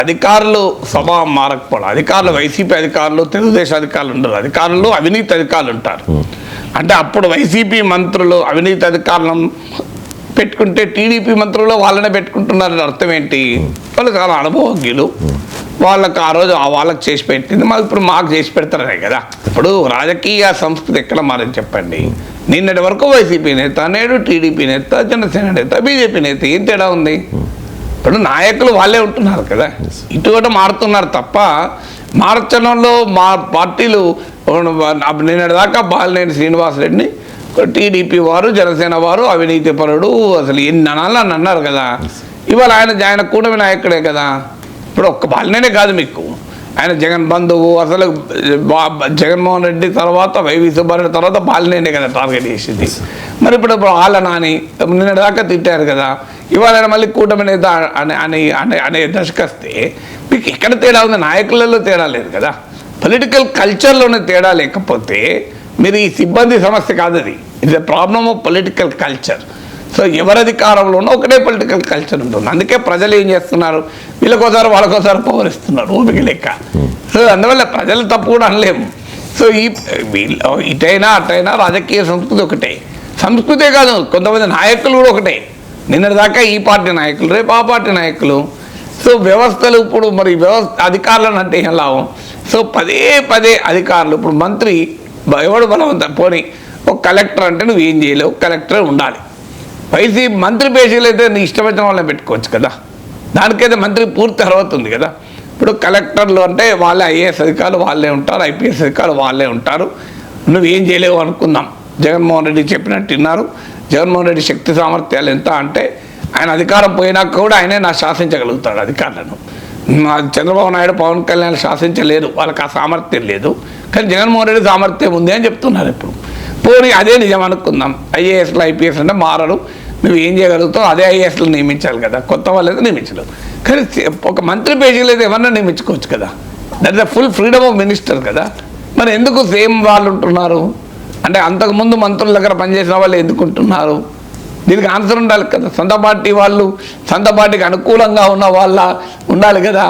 అధికారులు స్వభావం మారకపోవడం, అధికారులు వైసీపీ అధికారులు, తెలుగుదేశం అధికారులు ఉండరు, అధికారులు అవినీతి అధికారులు ఉంటారు. అంటే అప్పుడు వైసీపీ మంత్రులు అవినీతి అధికారులను పెట్టుకుంటే టీడీపీ మంత్రులు వాళ్ళనే పెట్టుకుంటున్నారని అర్థం ఏంటి? వాళ్ళు చాలా అనుభవజ్ఞులు, వాళ్ళకి ఆ రోజు వాళ్ళకి చేసి పెట్టింది మాకు ఇప్పుడు మాకు చేసి పెడతారనే కదా. ఇప్పుడు రాజకీయ సంస్కృతి ఎక్కడ మారని చెప్పండి. నిన్నటి వరకు వైసీపీ నేత, నేడు టీడీపీ నేత, జనసేన నేత, బీజేపీ నేత, ఏం తేడా ఉంది? ఇప్పుడు నాయకులు వాళ్ళే ఉంటున్నారు కదా, ఇటువంటి మారుతున్నారు తప్ప మార్చడంలో మా పార్టీలు నిన్నటి దాకా బాలినేని శ్రీనివాసరెడ్డిని టీడీపీ వారు, జనసేన వారు అవినీతి పరుడు అసలు ఎన్ని అనాలని అన్నారు కదా. ఇవాళ ఆయన కూటమి నాయకుడే కదా. ఇప్పుడు ఒక్క బాలినేనే కాదు, మీకు ఆయన జగన్ బంధువు, అసలు జగన్మోహన్ రెడ్డి తర్వాత వైవి సుబ్బారెడ్డి తర్వాత బాలినేనే కదా టార్గెట్ చేసింది. మరి ఇప్పుడు వాళ్ళ నాని నిన్న దాకా తిట్టారు కదా, ఇవాళ మళ్ళీ కూటమి నేత అనే దశకొస్తే మీకు ఎక్కడ తేడా ఉంది? నాయకులలో తేడా లేదు కదా, పొలిటికల్ కల్చర్లోనే తేడా లేకపోతే మీరు ఈ సిబ్బంది సమస్య కాదు, అది it's a problem of political culture. So ఎవరి అధికారంలోనూ ఒకటే పొలిటికల్ కల్చర్ ఉంటుంది. అందుకే ప్రజలు ఏం చేస్తున్నారు, వీళ్ళకోసారి వాళ్ళకోసారి పవరిస్తున్నారు ఓపిక లెక్క. సో అందువల్ల ప్రజలు తప్పు కూడా అనలేము. సో ఇటైనా అటైనా రాజకీయ సంస్కృతి ఒకటే, సంస్కృతే కాదు కొంతమంది నాయకులు కూడా ఒకటే. నిన్నటి దాకా ఈ పార్టీ నాయకులు, రేపు ఆ పార్టీ నాయకులు. సో వ్యవస్థలు ఇప్పుడు మరి అధికారులను అంటే ఏం లాభం? సో పదే అధికారులు ఇప్పుడు మంత్రి ఎవడు బలవంత పోనీ ఒక కలెక్టర్ అంటే నువ్వు ఏం చేయలేవు, కలెక్టర్ ఉండాలి. వైసీపీ మంత్రి పేషీలు అయితే నీ ఇష్టం వచ్చిన వాళ్ళని పెట్టుకోవచ్చు కదా, దానికైతే మంత్రి పూర్తి అర్హత ఉంది కదా. ఇప్పుడు కలెక్టర్లు అంటే వాళ్ళే ఐఏఎస్ అధికారులు వాళ్ళే ఉంటారు, ఐపీఎస్ అధికారులు వాళ్ళే ఉంటారు. నువ్వేం చేయలేవు అనుకుందాం, జగన్మోహన్ రెడ్డి చెప్పినట్టు విన్నారు. జగన్మోహన్ రెడ్డి శక్తి సామర్థ్యాలు ఎంత అంటే ఆయన అధికారం పోయినాక కూడా ఆయనే శాసించగలుగుతాడు అధికారులను. చంద్రబాబు నాయుడు, పవన్ కళ్యాణ్ శాసించలేరు, వాళ్ళకి ఆ సామర్థ్యం లేదు. కానీ జగన్మోహన్ రెడ్డి సామర్థ్యం ఉంది అని చెప్తున్నారు. ఇప్పుడు పోనీ అదే నిజం అనుకుందాం, ఐఏఎస్లు ఐపీఎస్ అంటే మారరు, నువ్వు ఏం చేయగలుగుతావు అదే ఐఏఎస్లు నియమించాలి కదా, కొత్త వాళ్ళు అయితే నియమించలేవు. కానీ ఒక మంత్రి పేజీలు అయితే ఎవరన్నా నియమించుకోవచ్చు కదా, that is the full freedom of minister కదా. మరి ఎందుకు సేమ్ వాళ్ళు ఉంటున్నారు అంటే అంతకుముందు మంత్రుల దగ్గర పనిచేసిన వాళ్ళు ఎందుకు ఉంటున్నారు? దీనికి ఆన్సర్ ఉండాలి కదా. సొంత పార్టీ వాళ్ళు సొంత పార్టీకి అనుకూలంగా ఉన్న వాళ్ళ ఉండాలి కదా.